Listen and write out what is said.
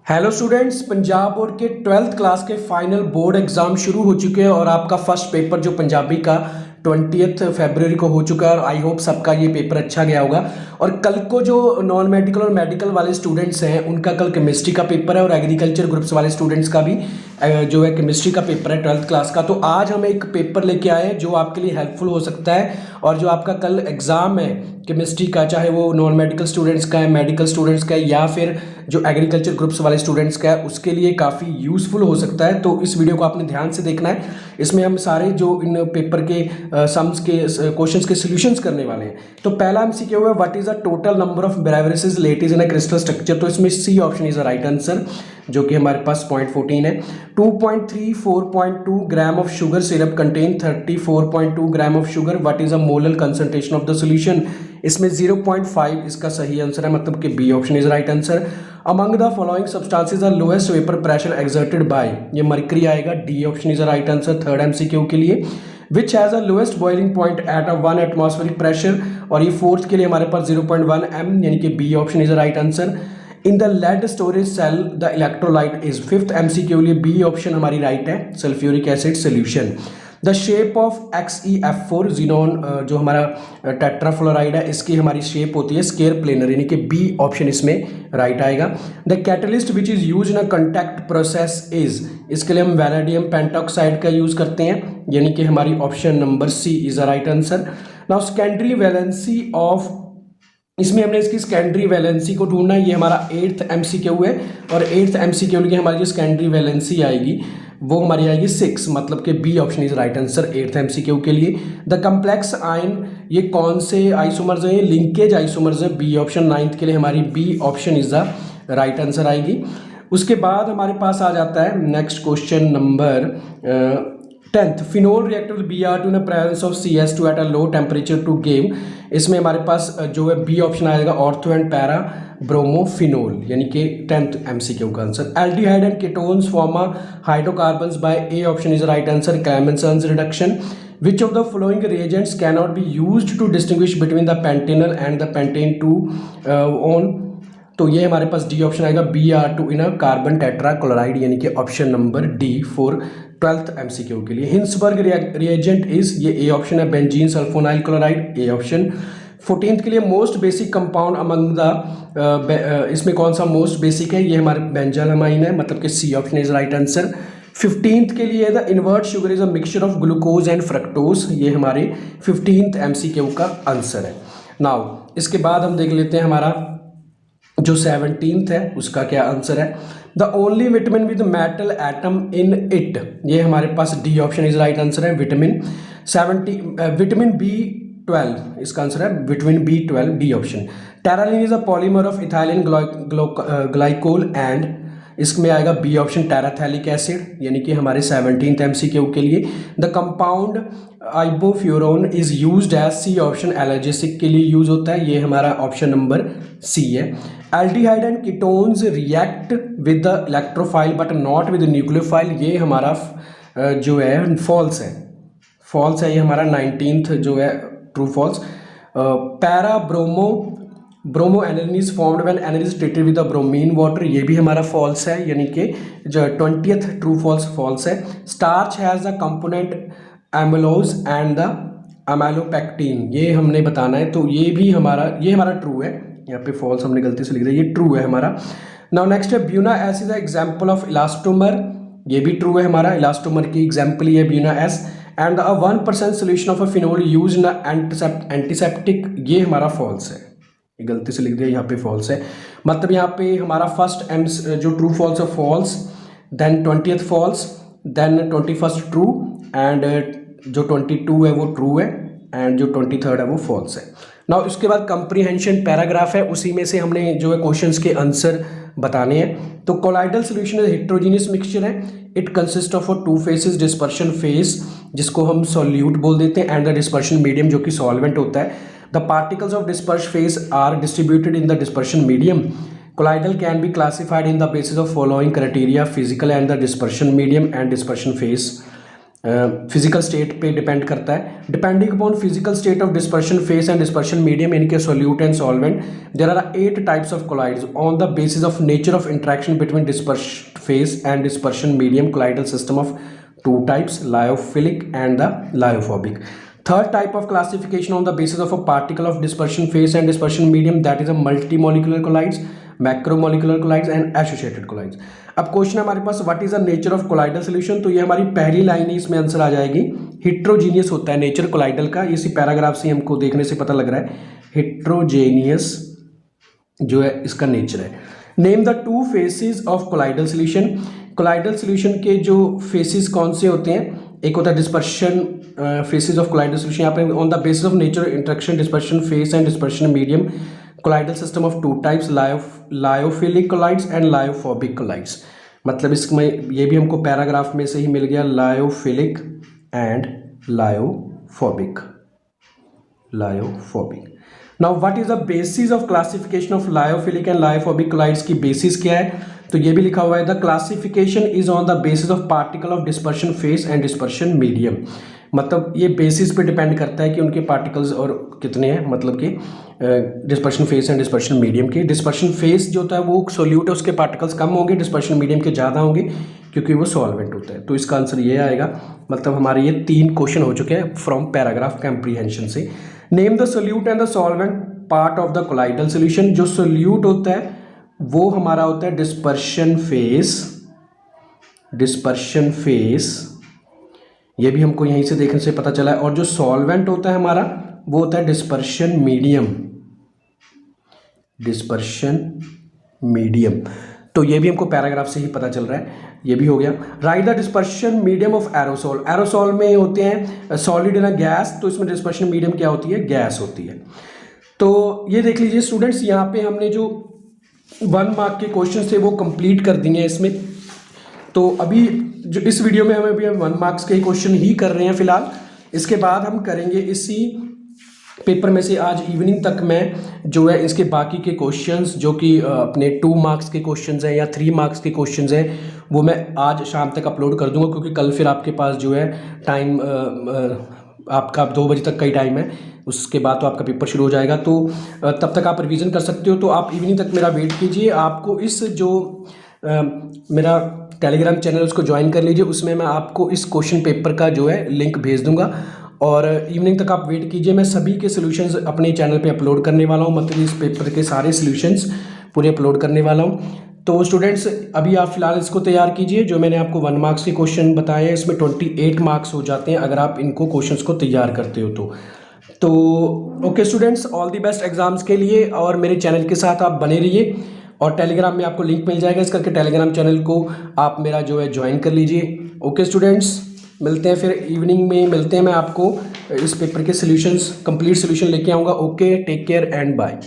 Hello students, Punjab board के 12th class के final board exam शुरू हो चुके हैं और आपका फर्स्ट पेपर जो पंजाबी का 20 फरवरी को हो चुका है और आई होप सबका ये पेपर अच्छा गया होगा। और कल को जो नॉन मेडिकल और मेडिकल वाले स्टूडेंट्स हैं उनका कल केमिस्ट्री का पेपर है और एग्रीकल्चर ग्रुप्स वाले स्टूडेंट्स का भी जो है केमिस्ट्री का पेपर है 12th क्लास का। तो आज हम एक पेपर लेके आए हैं जो आपके लिए हेल्पफुल हो सकता है और जो आपका कल एग्ज़ाम है केमिस्ट्री का, चाहे वो नॉन मेडिकल स्टूडेंट्स का है, मेडिकल स्टूडेंट्स का है या फिर जो एग्रीकल्चर ग्रुप्स वाले स्टूडेंट्स का है, उसके लिए काफ़ी यूज़फुल हो सकता है। तो इस वीडियो को आपने ध्यान से देखना है। इसमें हम सारे जो इन पेपर के सम्स के क्वेश्चंस के सॉल्यूशंस करने वाले हैं। तो पहला एमसीक्यू है, what is the total number of Bravais lattice in a crystal structure. तो इसमें C option is the right answer, जो कि हमारे पास 0.14 है। 2.34.2 gram of sugar syrup contain 34.2 gram of sugar, what is a molar concentration of the solution. इसमें 0.5 इसका सही आंसर है, मतलब कि B option is right answer. Among the following substances are lowest vapour pressure exerted by, ये mercury आएगा, D option is right answer third MCQ के लिए। Which has a lowest boiling point at a 1 atmospheric pressure, और ये fourth के लिए हमारे पास 0.1 m, यानी कि B option is right answer. In the lead storage cell the electrolyte is, fifth MCQ के लिए बी ऑप्शन हमारी राइट है, sulphuric acid solution. The shape of XeF4 xenon, जो हमारा टेट्राफ्लोराइड है, इसकी हमारी शेप होती है स्केयर प्लेनर, यानी कि बी ऑप्शन इसमें राइट आएगा। The catalyst which is use in a contact process is, इसके लिए हम वैनेडियम पेंटॉक्साइड का यूज करते हैं, यानी कि हमारी option number C is the right answer. Now secondary valency of, इसमें हमने इसकी सेकेंडरी वैलेंसी को ढूंढना है, ये हमारा 8th एमसीक्यू है और 8th एमसीक्यू की हमारी जो सेकेंडरी वैलेंसी आएगी वो हमारी आएगी 6, मतलब कि B option is right answer 8th MCQ के लिए। द कम्प्लेक्स आयन, ये कौन से आइसोमर्स हैं, लिंकेज आइसोमर्स हैं, बी ऑप्शन 9th के लिए हमारी B option is the right answer आएगी। उसके बाद हमारे पास आ जाता है next question number 10th, phenol react with Br2 in presence of CS2 at a low temperature to give, इसमें हमारे पास जो है बी ऑप्शन आएगा ऑर्थो एंड पैरा ब्रोमोफिनोल, यानी कि 10th एमसीक्यू का answer. Aldehyde and ketones form hydrocarbons by, A option is right answer, Clemmensen's reduction. Which of the following reagents can not be used to distinguish between the pentanal and the pentan 2 one, तो ये हमारे पास D option आएगा Br2 in a carbon tetra chloride, यानी कि option number D for 12th MCQ के लिए। Hinsberg reagent is, ये ए ऑप्शन है, benzene sulfonyl chloride, A option. 14th के लिए most basic compound among the, इसमें कौन सा मोस्ट बेसिक है, ये हमारे बेंजालामाइन है, मतलब कि C option is right answer. 15th के लिए the invert sugar is a mixture of glucose and fructose, ये हमारे 15th एमसीक्यू का आंसर है। नाउ इसके बाद हम देख लेते हैं हमारा जो 17th है उसका क्या आंसर है। The only vitamin with metal atom in it, ये हमारे पास D option is right answer है, विटामिन। विटामिन B12 इसका आंसर है, vitamin B12, D option. Terylene is a polymer of ethylene glycol and, इसमें आएगा बी ऑप्शन टेराथैलिक एसिड, यानी कि हमारे 17th एमसीक्यू के लिए। The compound ibuprofen is used as, C option analgesic के लिए यूज होता है, ये हमारा ऑप्शन नंबर सी है। Aldehyde and ketones react with the electrophile but not with nucleophile, ये हमारा जो है फॉल्स है, फॉल्स है, ये हमारा 19th जो है true false. Para bromo aniline is formed when aniline is treated with the bromine water, ये भी हमारा फॉल्स है, यानी कि जो 20th ट्रू फॉल्स फॉल्स है। Starch has the component amylose and the amylopectin, ये हमने बताना है, तो ये भी हमारा, ये हमारा ट्रू है, यहाँ पे फॉल्स हमने गलती से लिख दिया, ये ट्रू है हमारा। नाउ नेक्स्ट है Buena S is the example of elastomer, ये भी ट्रू है हमारा, इलास्टोमर की एग्जाम्पल ये Buena S. And 1% solution of a phenol use in antiseptic, ये हमारा फॉल्स है, ये गलती से लिख दिया, यहाँ पे फॉल्स है, मतलब यहाँ पे हमारा फर्स्ट एम जो ट्रू फॉल्स है false, then 20th false, then 21st true, and जो 22 है वो ट्रू है, एंड जो 23rd है वो फॉल्स है। नाउ इसके बाद कंप्रीहेंशन पैराग्राफ है, उसी में से हमने जो है क्वेश्चंस के आंसर बताने हैं। तो colloidal solution is heterogeneous mixture है, it consist of 2 phases, dispersion phase जिसको हम सॉल्यूट बोल देते हैं, एंड द डिस्पर्शन मीडियम जो कि सॉल्वेंट होता है। The particles of disperse phase are distributed in the dispersion medium. Colloidal can be classified in the basis of following criteria, physical and the dispersion medium and dispersion phase. Physical state पे depend करता है। Depending upon physical state of dispersion phase and dispersion medium इनके solute and solvent there are 8 types of colloids on the basis of nature of interaction between dispersion phase and dispersion medium colloidal system of 2 types lyophilic and the lyophobic. Third type of classification on the basis of a particle of dispersion phase and dispersion medium, that is a multimolecular colloids, macromolecular colloids and associated colloids. अब question हमारे पास what is the nature of colloidal solution, तो ये हमारी पहली line ही इसमें answer आ जाएगी। Heterogeneous होता है नेचर कोलाइडल का, इसी पैराग्राफ से हमको देखने से पता लग रहा है हिट्रोजेनियस जो है इसका नेचर है। Name the 2 faces of colloidal solution. Colloidal solution के जो फेसेस कौन से होते हैं, एक होता है dispersion phases of colloidal solution, यहाँ पे on the basis of nature interaction dispersion phase and dispersion medium colloidal system of 2 types lyophilic colloids and lyophobic colloids. मतलब इसमें ये भी हमको पैराग्राफ में से ही मिल गया, lyophilic and lyophobic. Now what is the basis of classification of lyophilic and lyophobic colloids की बेसिस क्या है, तो ये भी लिखा हुआ है the classification is on the basis of particle of dispersion phase and dispersion medium. मतलब ये बेसिस पे डिपेंड करता है कि उनके पार्टिकल्स और कितने हैं, मतलब कि dispersion phase and dispersion medium के। डिस्पर्शन फेस जो होता है वो सोल्यूट है, उसके पार्टिकल्स कम होंगे, डिस्पर्शन मीडियम के ज़्यादा होंगे क्योंकि वो सॉल्वेंट होता है। तो इसका आंसर ये आएगा। मतलब हमारे ये 3 क्वेश्चन हो चुके हैं फ्रॉम पैराग्राफ कॉम्प्रीहेंशन से। Name the solute and the solvent part of the colloidal solution. जो सोल्यूट होता है वो हमारा होता है डिस्पर्शन फेस, ये भी हमको यहीं से देखने से पता चला है। और जो सॉल्वेंट होता है हमारा वो होता है डिस्पर्शन मीडियम। तो ये भी हमको पैराग्राफ से ही पता चल रहा है, ये भी हो गया। Right the dispersion medium of aerosol. Aerosol में होते हैं सॉलिड ना गैस, तो इसमें डिस्पर्शन मीडियम क्या होती है, गैस होती है। तो ये देख लीजिए स्टूडेंट्स, यहाँ पे हमने जो 1 मार्क के क्वेश्चन थे वो कंप्लीट कर दिए हैं इसमें। तो अभी जो इस वीडियो में हम अभी 1 मार्क्स के क्वेश्चन ही कर रहे हैं फिलहाल। इसके बाद हम करेंगे इसी पेपर में से आज इवनिंग तक मैं जो है इसके बाकी के क्वेश्चंस जो कि अपने 2 मार्क्स के क्वेश्चंस हैं या 3 मार्क्स के क्वेश्चंस हैं वो मैं आज शाम तक अपलोड कर दूंगा, क्योंकि कल फिर आपके पास जो है टाइम आपका 2 बजे तक का ही टाइम है, उसके बाद तो आपका पेपर शुरू हो जाएगा। तो तब तक आप रिवीजन कर सकते हो। तो आप इवनिंग तक मेरा वेट कीजिए। आपको इस जो मेरा टेलीग्राम चैनल उसको ज्वाइन कर लीजिए, उसमें मैं आपको इस क्वेश्चन पेपर का जो है लिंक भेज दूंगा और इवनिंग तक आप वेट कीजिए। मैं सभी के सॉल्यूशंस अपने चैनल पे अपलोड करने वाला हूँ, मतलब इस पेपर के सारे सॉल्यूशंस पूरे अपलोड करने वाला हूँ। तो स्टूडेंट्स अभी आप फिलहाल इसको तैयार कीजिए। जो मैंने आपको 1 मार्क्स के क्वेश्चन बताए हैं इसमें 28 मार्क्स हो जाते हैं अगर आप इनको क्वेश्चंस को तैयार करते हो तो okay students, all the best exams के लिए। और मेरे चैनल के साथ आप बने रहिए और टेलीग्राम में आपको लिंक मिल जाएगा, इस करके टेलीग्राम चैनल को आप मेरा जो है ज्वाइन कर लीजिए। ओके स्टूडेंट्स, मिलते हैं फिर इवनिंग में, मिलते हैं। मैं आपको इस पेपर के सॉल्यूशंस कंप्लीट सॉल्यूशन लेके आऊँगा। Okay, take care and bye.